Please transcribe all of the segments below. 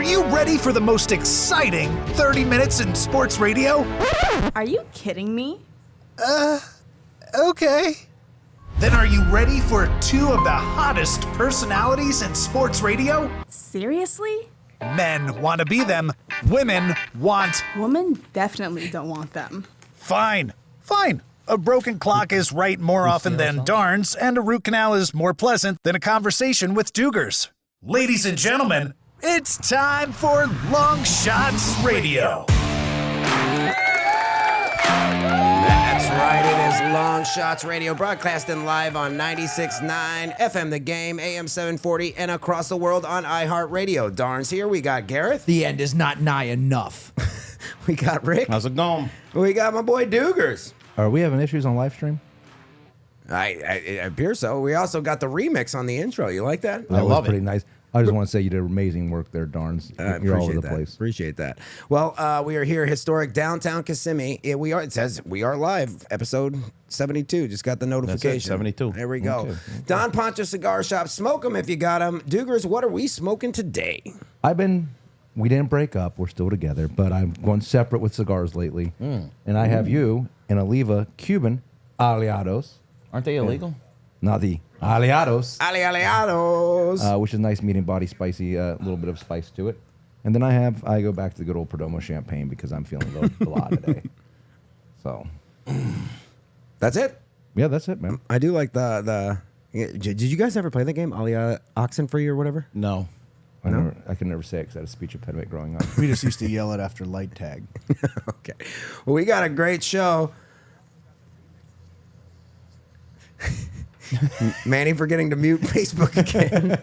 Are you ready for the most exciting 30 minutes in sports radio? Are you kidding me? Okay. Then are you ready for two of the hottest personalities in sports radio? Seriously? Men want to be them. Women want... Women definitely don't want them. Fine. A broken clock is right more often than Darnz, and a root canal is more pleasant than a conversation with Doogers. Ladies and gentlemen, it's time for Longshotz Radio. That's right, it is Longshotz Radio, broadcasting live on 96.9 FM The Game, AM 740, and across the world on iHeartRadio. Darnz here, we got Garreth. The end is not nigh enough. We got Rick. How's it going? We got my boy Doogers. Are we having issues on live stream? It appears so. We also got the remix on the intro. You like that? That was pretty nice. I just want to say you did amazing work there, Darnz. You're all over the place. Appreciate that. Well, we are here, historic downtown Kissimmee. It says we are live, episode 72. Just got the notification. That's it, 72. There we go. Okay. Don Poncho Cigar Shop. Smoke them if you got them. Doogers, what are we smoking today? We didn't break up. We're still together, but I'm going separate with cigars lately. And I have you an Oliva Cuban Aliados. Aren't they illegal? Not the Aliados. Aliados. Which is nice, medium body, spicy, a little bit of spice to it. And then I go back to the good old Perdomo champagne because I'm feeling a little blah today. So. That's it? Yeah, that's it, man. I do like the did you guys ever play the game, Alia Oxenfree or whatever? No. I can never say it because I had a speech impediment growing up. We just used to yell it after light tag. Okay. Well, we got a great show. Manny forgetting to mute Facebook again.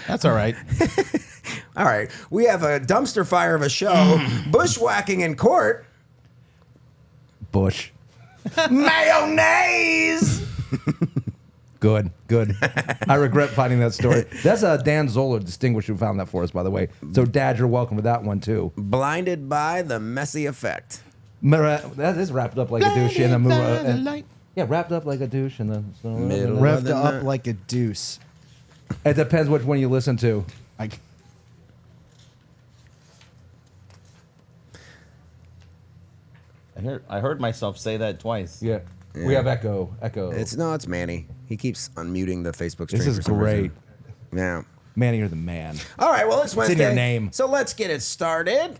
That's all right. All right. We have a dumpster fire of a show. Bushwhacking in court. Bush. Mayonnaise. Good. I regret finding that story. That's Dan Zoller, distinguished, who found that for us, by the way. So, Dad, you're welcome to that one, too. Blinded by the messy effect. That is wrapped up like a douche in a movie. Yeah, wrapped up like a douche in the Middle. Revved up like a deuce. It depends which one you listen to. I heard myself say that twice. Yeah. We have echo. It's Manny. He keeps unmuting the Facebook stream. This is for some great. reason. Yeah. Manny, you're the man. All right, well, it's Wednesday. in your name. So let's get it started.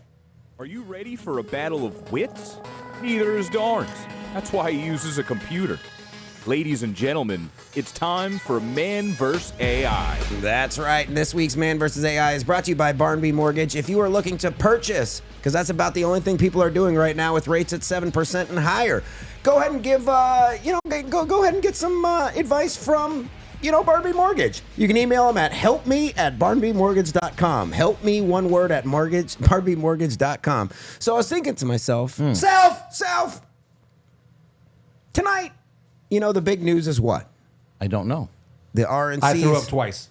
Are you ready for a battle of wits? Neither is Darnz. That's why he uses a computer. Ladies and gentlemen, it's time for Man vs. AI. That's right. And this week's Man vs. AI is brought to you by Barnby Mortgage. If you are looking to purchase, because that's about the only thing people are doing right now with rates at 7% and higher, go ahead and give, go ahead and get some advice from, Barnby Mortgage. You can email them at helpme@barnbymortgage.com. Help me, one word, at barnbymortgage.com. So I was thinking to myself, self, tonight, the big news is what? I don't know. The RNC. I threw up twice.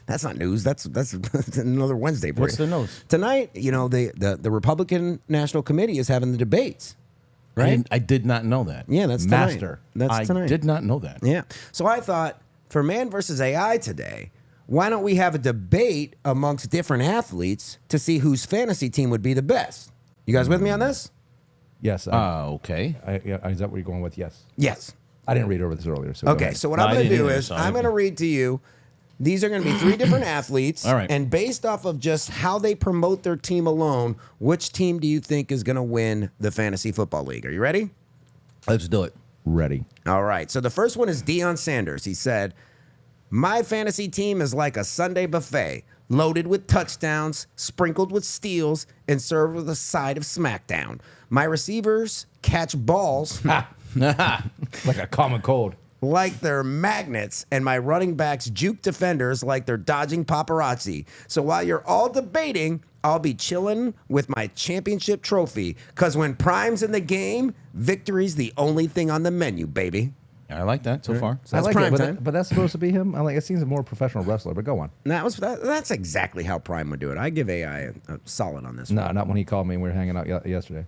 That's not news. That's another Wednesday for What's you. the news? Tonight, the Republican National Committee is having the debates. Right? I did not know that. Yeah, that's tonight. Master. That's tonight. I did not know that. Yeah. So I thought, for Man versus AI today, why don't we have a debate amongst different athletes to see whose fantasy team would be the best? You guys with me on this? Yes. Okay. Is that what you're going with? Yes. Yes. I didn't read over this earlier. So go Okay, ahead. so what No, I'm I going to didn't do either, is so I'm going to read to you. These are going to be three different athletes. All right. And based off of just how they promote their team alone, which team do you think is going to win the Fantasy Football League? Are you ready? Let's do it. Ready. All right. So the first one is Deion Sanders. He said, "My fantasy team is like a Sunday buffet, loaded with touchdowns, sprinkled with steals, and served with a side of smackdown. My receivers catch balls Like a common cold. like they're magnets, and my running backs juke defenders like they're dodging paparazzi. So while you're all debating, I'll be chilling with my championship trophy, because when Prime's in the game, victory's the only thing on the menu, baby." I like that so far. So that's I like prime it, time. but that's supposed to be him. I like it. Seems a more professional wrestler. But go on. That's exactly how Prime would do it. I give AI a solid on this one. No, not when he called me and we were hanging out yesterday.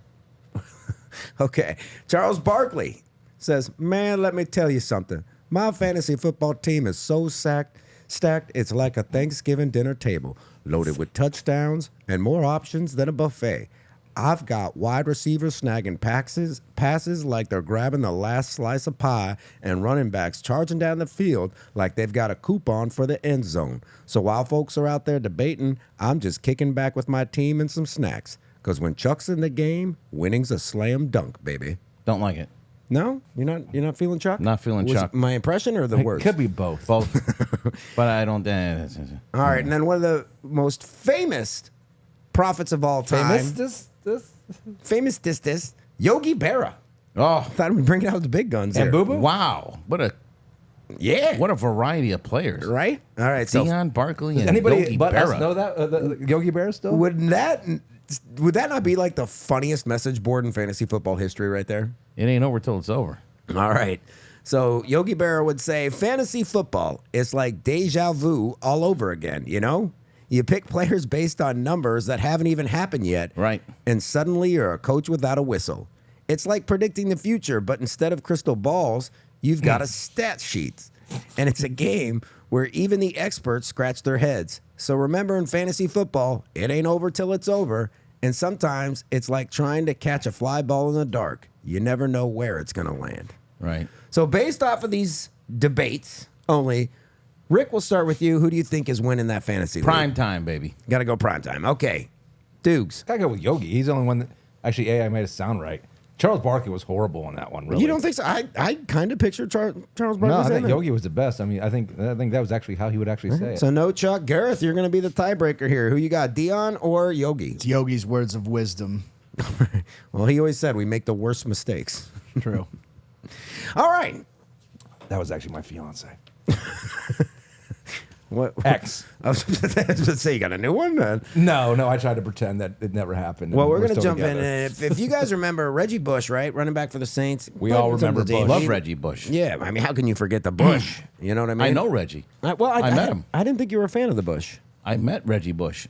Okay. Charles Barkley says, "Man, let me tell you something. My fantasy football team is so Stacked, it's like a Thanksgiving dinner table, loaded with touchdowns and more options than a buffet. I've got wide receivers snagging passes like they're grabbing the last slice of pie, and running backs charging down the field like they've got a coupon for the end zone. So while folks are out there debating, I'm just kicking back with my team and some snacks. Because when Chuck's in the game, winning's a slam dunk, baby. Don't like it. No? You're not feeling Chuck? Not feeling Was Chuck. it my impression or the It words? could be both. Both. But I don't. All right, and then one of the most famous prophets of all time. Famous this Yogi Berra. Oh, Thought we'd bring out the big guns And here. Boo Boo? wow. What a variety of players. Right? All right, so Deion Barkley and Anybody Yogi but Berra. us know that? The Yogi Bear still? would that not be like the funniest message board in fantasy football history right there? It ain't over till it's over. All right. So Yogi Berra would say, fantasy football is like deja vu all over again, you know? You pick players based on numbers that haven't even happened yet. Right. And suddenly you're a coach without a whistle. It's like predicting the future, but instead of crystal balls, you've got a stat sheet. And it's a game where even the experts scratch their heads. So remember, in fantasy football, it ain't over till it's over. And sometimes it's like trying to catch a fly ball in the dark. You never know where it's going to land. Right. So based off of these debates only, Rick, we'll start with you. Who do you think is winning that fantasy Prime league? time, baby. Got to go prime time. Okay. Dukes. Gotta go with Yogi. He's the only one that actually AI made it sound right. Charles Barkley was horrible on that one. Really, You don't think so? I kind of pictured Charles Barkley. No, I think Yogi was the best. I mean, I think that was actually how he would actually say it. So no Chuck. Garreth, you're going to be the tiebreaker here. Who you got, Deion or Yogi? It's Yogi's words of wisdom. Well, he always said we make the worst mistakes. True. All right. That was actually my fiance. What? Ex. I was going to say, you got a new one? No, I tried to pretend that it never happened. Well, we're going to still jump in. together. And if you guys remember Reggie Bush, right? Running back for the Saints. We all remember Bush. Love Reggie Bush. Yeah, I mean, how can you forget the Bush? You know what I mean? I know Reggie. I met him. I didn't think you were a fan of the Bush. I met Reggie Bush.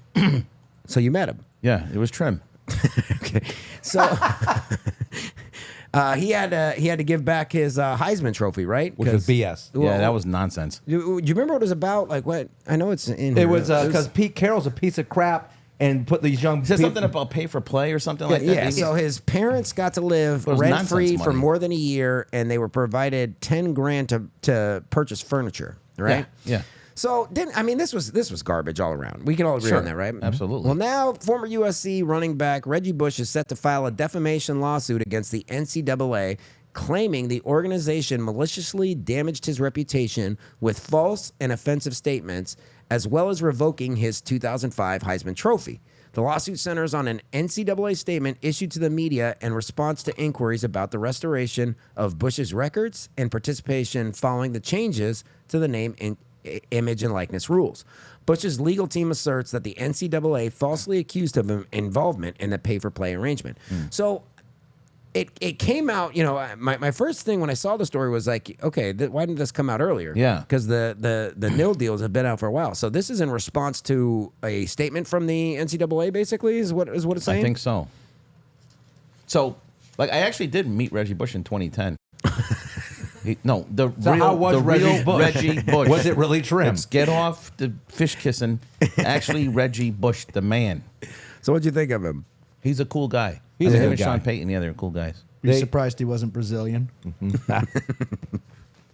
So you met him. Yeah, it was trim. Okay. So he had to give back his Heisman Trophy, right? Which was 'Cause- BS. Yeah, that was nonsense. Do you remember what it was about? Like what? I know it's in. It here. was because Pete Carroll's a piece of crap and put these young Is there people. something about pay for play or something like that? Yeah, so his parents got to live It was rent free nonsense for money. more than a year, and they were provided $10,000 to purchase furniture. Right? Yeah. So this was garbage all around. We can all agree Sure. on that, right? Absolutely. Well, now former USC running back Reggie Bush is set to file a defamation lawsuit against the NCAA, claiming the organization maliciously damaged his reputation with false and offensive statements, as well as revoking his 2005 Heisman Trophy. The lawsuit centers on an NCAA statement issued to the media in response to inquiries about the restoration of Bush's records and participation following the changes to the name, image, and likeness rules. Bush's legal team asserts that the NCAA falsely accused him of involvement in the pay-for-play arrangement. So it came out, my first thing when I saw the story was like, okay, why didn't this come out earlier? Yeah. Because the nil deals have been out for a while. So this is in response to a statement from the NCAA, basically, is what it's saying? I think so. So, I actually did meet Reggie Bush in 2010. How was Reggie Bush? Reggie Bush. Was it really trim? Let's get off the fish kissing. Actually, Reggie Bush, the man. So what'd you think of him? He's a cool guy. He's a Him good and Sean guy. Payton, yeah, they're cool guys. Are you surprised he wasn't Brazilian?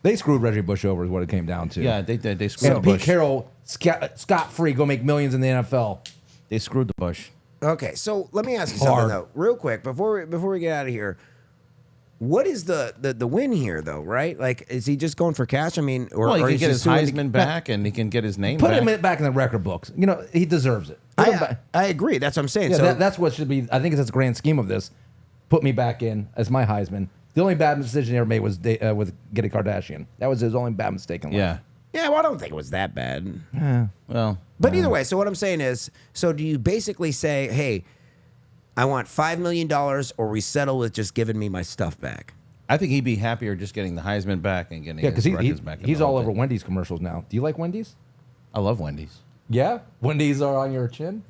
They screwed Reggie Bush over is what it came down to. Yeah, they screwed And the Pete Bush. Carroll, scot-free, go make millions in the NFL. They screwed the Bush. Okay, so let me ask you something, though, real quick, before we get out of here. What is the win here, though, right? Like, is he just going for cash? I mean, or Well, he or can he's get just his suing Heisman back, and he can get his name Put back. him back in the record books. He deserves it. Put him back. I agree. That's what I'm saying. Yeah, So that's what should be. I think it's the grand scheme of this. Put me back in as my Heisman. The only bad decision he ever made was with getting Kardashian. That was his only bad mistake in life. Yeah. yeah, well, I don't think it was that bad. Well, But either way, so what I'm saying is, so do you basically say, hey, I want $5 million, or we settle with just giving me my stuff back? I think he'd be happier just getting the Heisman back and getting Yeah, because his records back. he's all over Wendy's commercials now. Do you like Wendy's? I love Wendy's. Yeah? Wendy's are on your chin?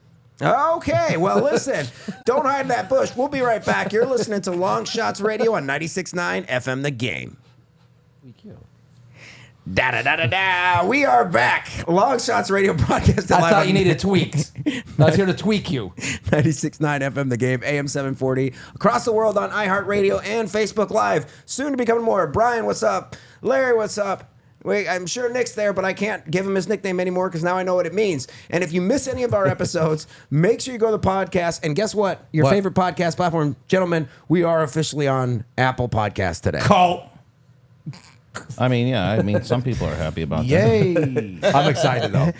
Okay, well, listen, don't hide that bush. We'll be right back. You're listening to Longshotz Radio on 96.9 FM The Game. Da-da-da-da-da. We are back. Longshotz radio broadcast. I thought you needed tweaks. I was here to tweak you. 96.9 FM The Game, AM 740. Across the world on iHeartRadio and Facebook Live. Soon to become more. Brian, what's up? Larry, what's up? Wait, I'm sure Nick's there, but I can't give him his nickname anymore because now I know what it means. And if you miss any of our episodes, make sure you go to the podcast. And guess what? Your favorite podcast platform, gentlemen, we are officially on Apple Podcasts today. Cult. I mean, yeah. I mean, some people are happy about Yay. I'm excited though.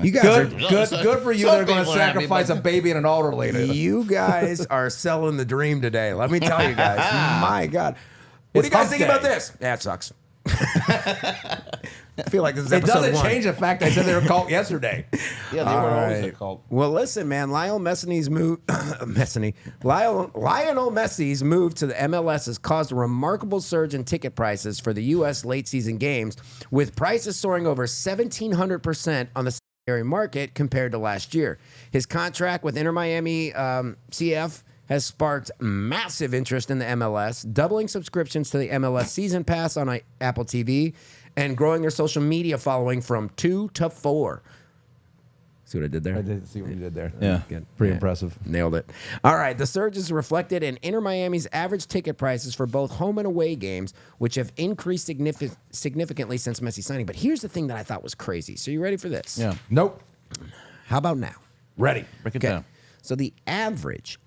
You guys Good, are... good for you. Some They're going to people are happy, sacrifice a but- baby in an altar later. You guys are selling the dream today. Let me tell you guys. My God. What do you It's guys hump think about day. this? Yeah, it sucks. I feel like this is It episode doesn't 1. change the fact I said they were cult yesterday. it. Yeah, they were always a cult. Well, listen, man. Lionel Messi's move to the MLS has caused a remarkable surge in ticket prices for the U.S. late season games, with prices soaring over 1,700% on the secondary market compared to last year. His contract with Inter Miami CF has sparked massive interest in the MLS, doubling subscriptions to the MLS season pass on Apple TV and growing their social media following from 2 to 4. See what I did there? I did see what you did there. Yeah. Good. Pretty Yeah. impressive. Nailed it. All right. The surge is reflected in Inter Miami's average ticket prices for both home and away games, which have increased significantly since Messi signing. But here's the thing that I thought was crazy. So you ready for this? Yeah. Nope. How about now? Ready. Break it down. So the average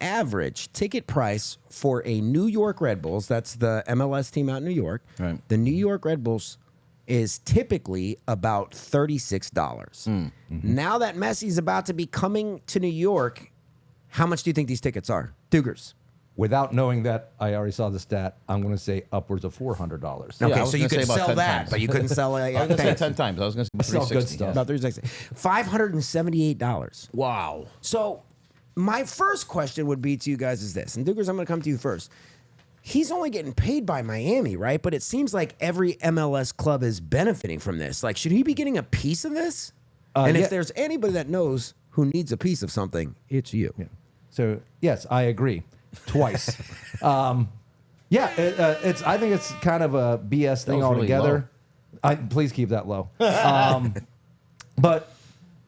ticket price for a New York Red Bulls, that's the MLS team out in New York, Right. the New York Red Bulls is typically about $36. Now that Messi's about to be coming to New York, how much do you think these tickets are? Doogers. Without knowing that, I already saw the stat. I'm going to say upwards of $400. Yeah, I Okay, was so you gonna say could about sell 10 that, times. but you couldn't sell it. I was going to say 10 times. I was going to say Sell good 360. stuff. About $360. $578. Wow. So my first question would be to you guys is this, and Doogers, I'm going to come to you first. He's only getting paid by Miami, right? But it seems like every MLS club is benefiting from this. Like, should he be getting a piece of this? And yeah. if there's anybody that knows who needs a piece of something, it's you. Yeah. So yes, I agree. Twice. It's. I think it's kind of a BS thing was really altogether. Please keep that low. But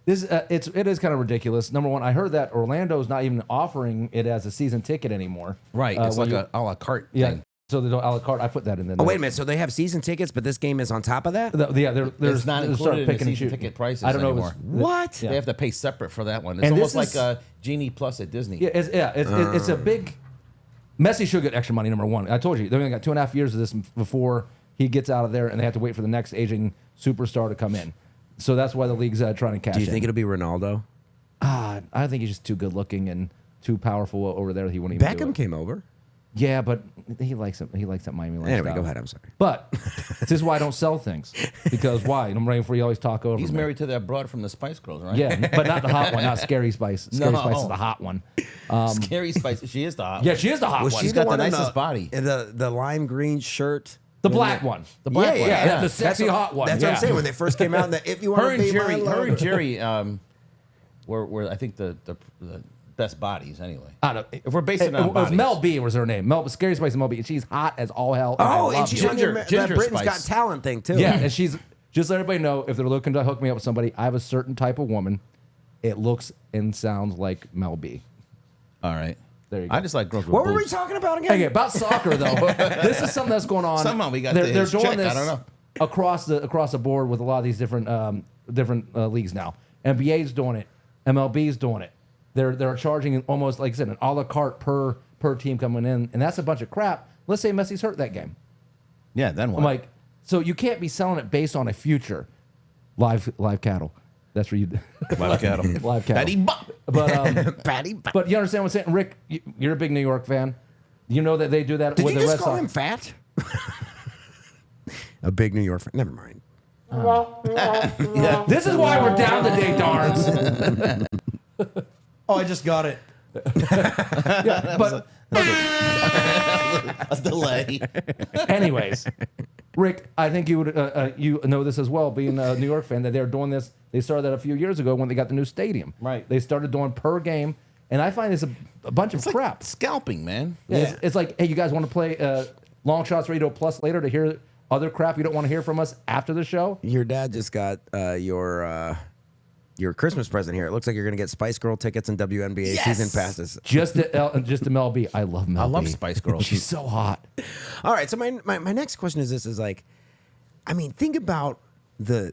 this it is kind of ridiculous. Number one, I heard that Orlando's not even offering it as a season ticket anymore. Right. It's when like a la carte yeah. thing. So they don't a la carte. I put that in there. Oh, wait a minute. So they have season tickets, but this game is on top of that? There's not they included start in the picking and season choosing. ticket prices I don't know. anymore. What? They have to pay separate for that one. It's And almost this like is- Genie Plus at Disney. Yeah, it's a big. Messi should get extra money. Number one, I told you they only got 2.5 years of this before he gets out of there, and they have to wait for the next aging superstar to come in. So that's why the league's trying to cash Do you in. think it'll be Ronaldo? I think he's just too good looking and too powerful over there. He wouldn't even do Beckham it. came over. Yeah, but he likes it. He likes that Miami lifestyle. Anyway, go ahead. I'm sorry. But this is why I don't sell things, because why? I'm ready for you always talk over. He's me. married to that broad from the Spice Girls, right? Yeah, but not the hot one. Not Scary Spice. Scary No. Spice is the hot one. Scary Spice. She is the hot Yeah, one. she is the hot one. she's got the one in nicest body. The lime green shirt. the black one. The black Yeah, one. yeah, Yeah, the That's sexy what- hot one. That's what I'm saying. When they first came out, if you want Her to and be Jerry, my her and lover. Jerry, were I think the best bodies anyway. I don't know. If we're basing it on it was bodies. Mel B was her name. Scary Spice Mel B. And she's hot as all hell. Oh, I and love she's it. on Ginger- that Ginger Britain's Got Spice. Talent thing too. Yeah, and she's just let everybody know if they're looking to hook me up with somebody. I have a certain type of woman. It looks and sounds like Mel B. All right. There you go. I just like girls with What were we boobs. talking about again? Okay, about soccer though. This is something that's going on. Somehow we got they're this doing check, this I don't know. across the board with a lot of these different leagues now. NBA's doing it. MLB's doing it. They're charging almost like I said an a la carte per team coming in, and that's a bunch of crap. Let's say Messi's hurt that game. Yeah, then what? I'm like, so you can't be selling it based on a future live cattle. That's where you Live cattle. live cattle. Patty bop. But Patty. but you understand what I'm saying, Rick? You're a big New York fan. You know that they do that Did with you the just Red call Sox. him fat? A big New York fan. Never mind. This is why we're down today, Darnz. Oh, I just got it. But A delay. anyways, Rick, I think you would you know this as well, being a New York fan, that they're doing this. They started that a few years ago when they got the new stadium. Right. They started doing per game, and I find this a bunch of crap. Scalping, man. Yeah. It's like, hey, you guys want to play Longshotz Radio Plus later to hear other crap you don't want to hear from us after the show. Your dad just got your Christmas present here. It looks like you're going to get Spice Girl tickets and WNBA season passes. Just to Mel B. I love Mel B. I love Spice Girls. She's so hot. All right, so my next question is this: is like, I mean, think about the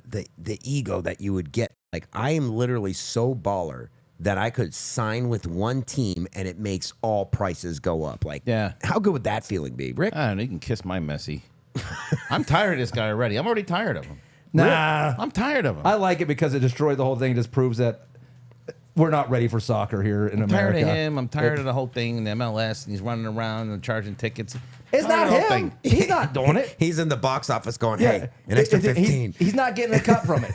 ego that you would get. Like, I am literally so baller that I could sign with one team and it makes all prices go up. Like, Yeah. how good would that feeling be, Rick? I don't know. You can kiss my messy. I'm tired of this guy already. I'm already tired of him. Nah. I'm tired of him. I like it because it destroyed the whole thing. It just proves that we're not ready for soccer here in I'm tired America. of him. I'm tired of the whole thing in the MLS, and he's running around and charging tickets. It's Tired not of the whole him. thing. He's not doing it. He's in the box office going, hey, an extra 15. He's not getting a cut from it.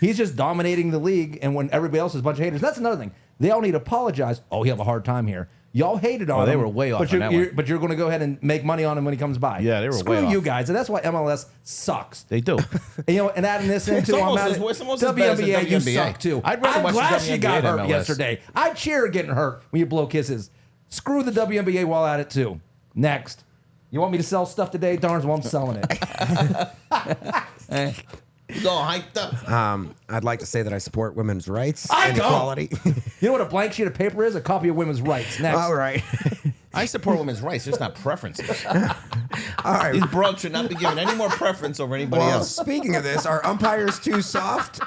He's just dominating the league, and when everybody else is a bunch of haters, that's another thing. They all need to apologize. Oh, he have a hard time here. Y'all hated on him. they were way off but on you're, that you're- one. But you're going to go ahead and make money on him when he comes by. Yeah, they were Screw way you off. guys, and that's why MLS sucks. They do. And adding this into It's I'm almost mad as- at it's almost as bad as the WNBA, you WNBA. suck too. I'd rather I'm watch the glad she WNBA got than hurt MLS. yesterday. I cheer getting hurt when you blow kisses. Screw the WNBA while at it too. Next. You want me to sell stuff today, Darnz? Well, I'm selling it. He's all hyped up. I'd like to say that I support women's rights I and don't. equality. You know what a blank sheet of paper is? A copy of women's rights. Next. All right. I support women's rights, just not preferences. All right. These broads should not be given any more preference over anybody Well, else. speaking of this, are umpires too soft?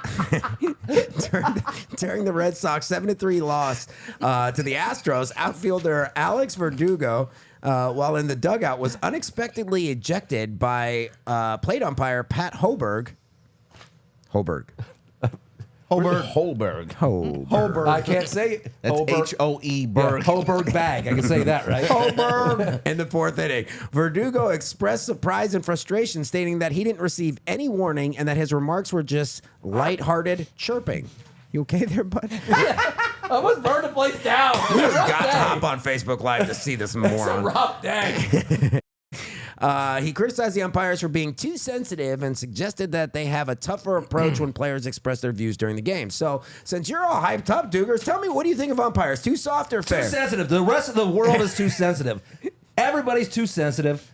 During the Red Sox 7-3 loss to the Astros, outfielder Alex Verdugo, while in the dugout, was unexpectedly ejected by plate umpire Pat Hoberg. Holberg. I can't say it. That's H-O-E Berg. Hoberg bag. I can say that, right? Hoberg in the fourth inning. Verdugo expressed surprise and frustration, stating that he didn't receive any warning and that his remarks were just lighthearted chirping. You okay there, bud? I almost burned the place down. You have got to hop on Facebook Live to see this It's a moron. rough day. He criticized the umpires for being too sensitive and suggested that they have a tougher approach when players express their views during the game. So, since you're all hyped up, Doogers, tell me, what do you think of umpires? Too soft or Too fair? sensitive. The rest of the world is too sensitive. Everybody's too sensitive.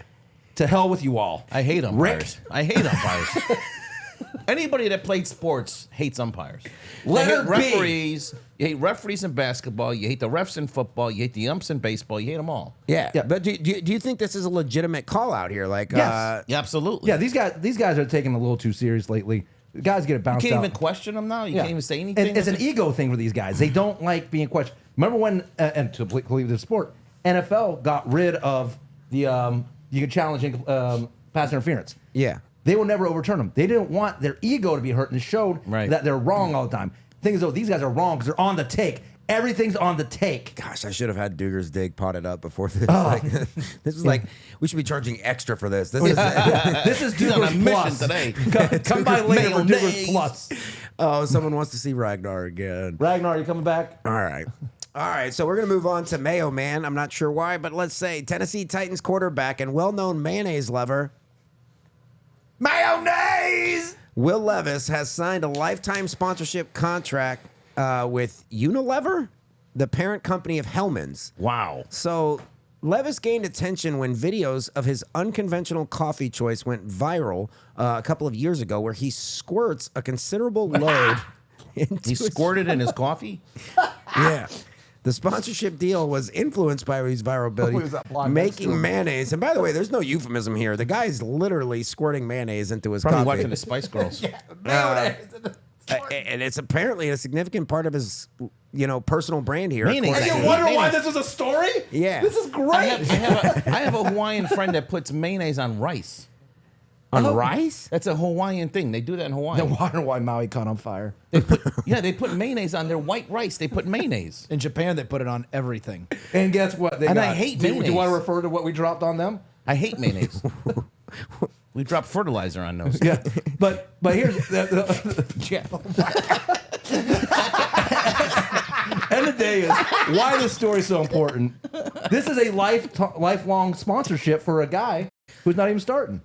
To hell with you all. I hate umpires. Rick? I hate umpires. Anybody that played sports hates umpires. Let you her hate be. referees. You hate referees in basketball. You hate the refs in football. You hate the umps in baseball. You hate them all. Yeah. Yeah. But do you think this is a legitimate call out here? Like, Yes. Yeah, absolutely. Yeah, these guys are taking it a little too serious lately. The guys get it You bounced can't out. even question them now. You Yeah. can't even say anything. And it's an ego thing for these guys. They don't like being questioned. Remember when, and to believe the sport, NFL got rid of the you can challenge pass interference. Yeah. They will never overturn them. They didn't want their ego to be hurt, and it showed Right. that they're wrong all the time. Thing is, though, these guys are wrong because they're on the take. Everything's on the take. Gosh, I should have had Doogers Dig potted up before this. Like, this is like, we should be charging extra for this. This is This is He's on a Doogers mission Plus. today. Come by later for Mayonnaise. Doogers Plus. Oh, someone wants to see Ragnar again. Ragnar, you coming back? All right. All right, so we're going to move on to Mayo, man. I'm not sure why, but let's say Tennessee Titans quarterback and well-known mayonnaise lover, Mayonnaise! Will Levis has signed a lifetime sponsorship contract with Unilever, the parent company of Hellmann's. Wow. So Levis gained attention when videos of his unconventional coffee choice went viral a couple of years ago, where he squirts a considerable load into He his- squirted in his coffee? Yeah. The sponsorship deal was influenced by his viral Who was ability, that blonde next to making him? mayonnaise. And by the way, there's no euphemism here. The guy's literally squirting mayonnaise into his Probably coffee. watching the Spice Girls. And it's apparently a significant part of his, personal brand here. Mayonnaise. according And to you him. wonder why this was a story? Yeah. This is I great. have a Hawaiian friend that puts mayonnaise on rice. On rice? That's a Hawaiian thing. They do that in Hawaii. No wonder why Maui caught on fire. They put mayonnaise on their white rice. They put mayonnaise. In Japan, they put it on everything. And guess what? They And got, I hate do you want to mayonnaise. refer to what we dropped on them? I hate mayonnaise. We drop fertilizer on those. Yeah. But here's yeah. End of the day is why this story is so important. This is a lifelong sponsorship for a guy who's not even starting.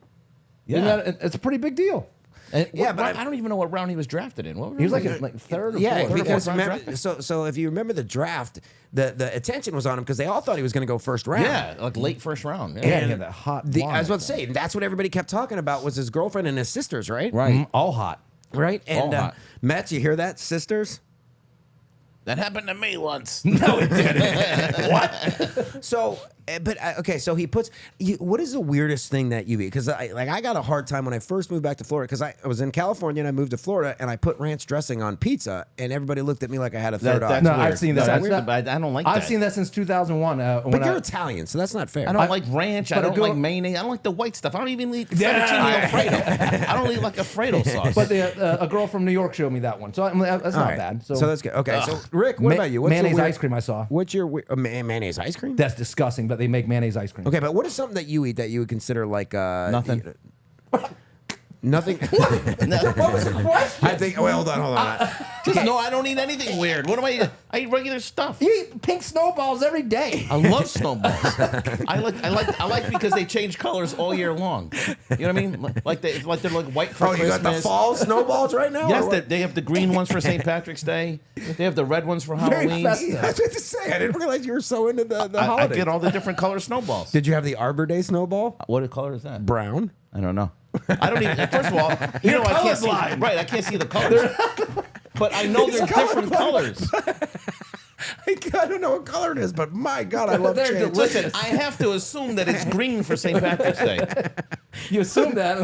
Yeah. It's a pretty big deal. but I don't even know what round he was drafted in. What He was like third or yeah, fourth. because round remember, so if you remember the draft, the attention was on him because they all thought he was going to go first round. Yeah, like late first round. Yeah. Yeah, he had that hot. I blonde was about to say, that's what everybody kept talking about was his girlfriend and his sisters, right? Right. all hot. Right. And hot. Matt, you hear that? Sisters. That happened to me once. No, it didn't. So, okay. So he puts. What is the weirdest thing that you eat? Because I got a hard time when I first moved back to Florida because I was in California and I moved to Florida and I put ranch dressing on pizza and everybody looked at me like I had a third eye. That's No, weird. I've seen that. That's That's weird, but I don't like that. I've seen that since 2001. But you're Italian, so that's not fair. I don't like ranch. I but a don't girl- like mayonnaise. I don't like the white stuff. I don't even eat Yeah. fettuccine Alfredo. I don't eat like Alfredo sauce. But a girl from New York showed me that one, so that's All not right. bad. So that's good. Okay. So Rick, what about you? What's mayonnaise your weird- ice cream I saw. What's your mayonnaise ice cream? That's disgusting, but they make mayonnaise ice cream. Okay, but what is something that you eat that you would consider like Nothing. Nothing. What was the question? I think. Well, hold on. No, I don't eat anything weird. What do I eat? I eat regular stuff. You eat pink snowballs every day. I love snowballs. I like because they change colors all year long. You know what I mean? Like they're like white for Oh, you Christmas. got the fall snowballs right now? Yes, or what? they have the green ones for St. Patrick's Day. They have the red ones for Very Halloween. festive. I was about to say, I didn't realize you were so into the I holidays. get all the different color snowballs. Did you have the Arbor Day snowball? What color is that? Brown. I don't know. I don't even. First of all, you know I can't see. colorblind. Right, I can't see the colors. But I know they're different colors. I don't know what color it is, but my God, I love They're change. delicious. Listen, I have to assume that it's green for St. Patrick's Day. You assume that.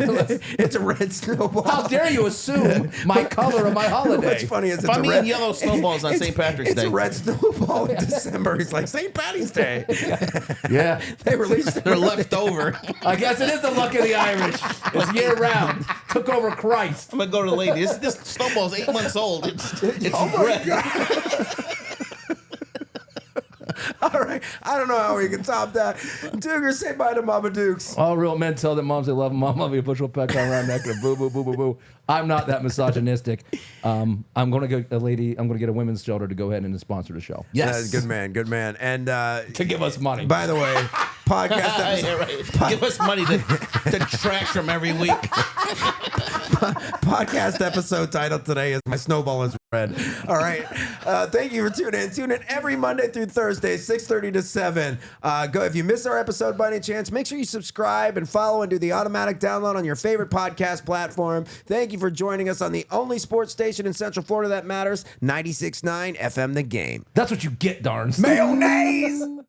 It's a red snowball. How dare you assume my color of my holiday? What's funny is If it's I'm a eating red, yellow snowballs on St. Patrick's it's Day, a red snowball in December. He's like, St. Patty's Day. Yeah. They released they're left over. I guess it is the luck of the Irish. It's year round. Took over Christ. I'm gonna go to the lady. This snowball's 8 months old. It's red. All right. I don't know how we can top that. Doogers, say bye to Mama Dukes. All real men tell their moms they love them. Mom, love you. Push a peck on around neck and boo, boo, boo, boo, boo. I'm not that misogynistic. I'm going to get I'm going to get a women's shelter to go ahead and sponsor the show. Yes. Good man. Good man. And To give us money. by the way, podcast episode. Yeah, right. Give us money to trash them every week. Podcast episode title today is My Snowball is Red. All right. Thank you for tuning in. Tune in every Monday through Thursday, 6:30 to 7. Go if you miss our episode by any chance, make sure you subscribe and follow and do the automatic download on your favorite podcast platform. Thank you for joining us on the only sports station in Central Florida that matters, 96.9 FM The Game. That's what you get, Darnz. Mayonnaise!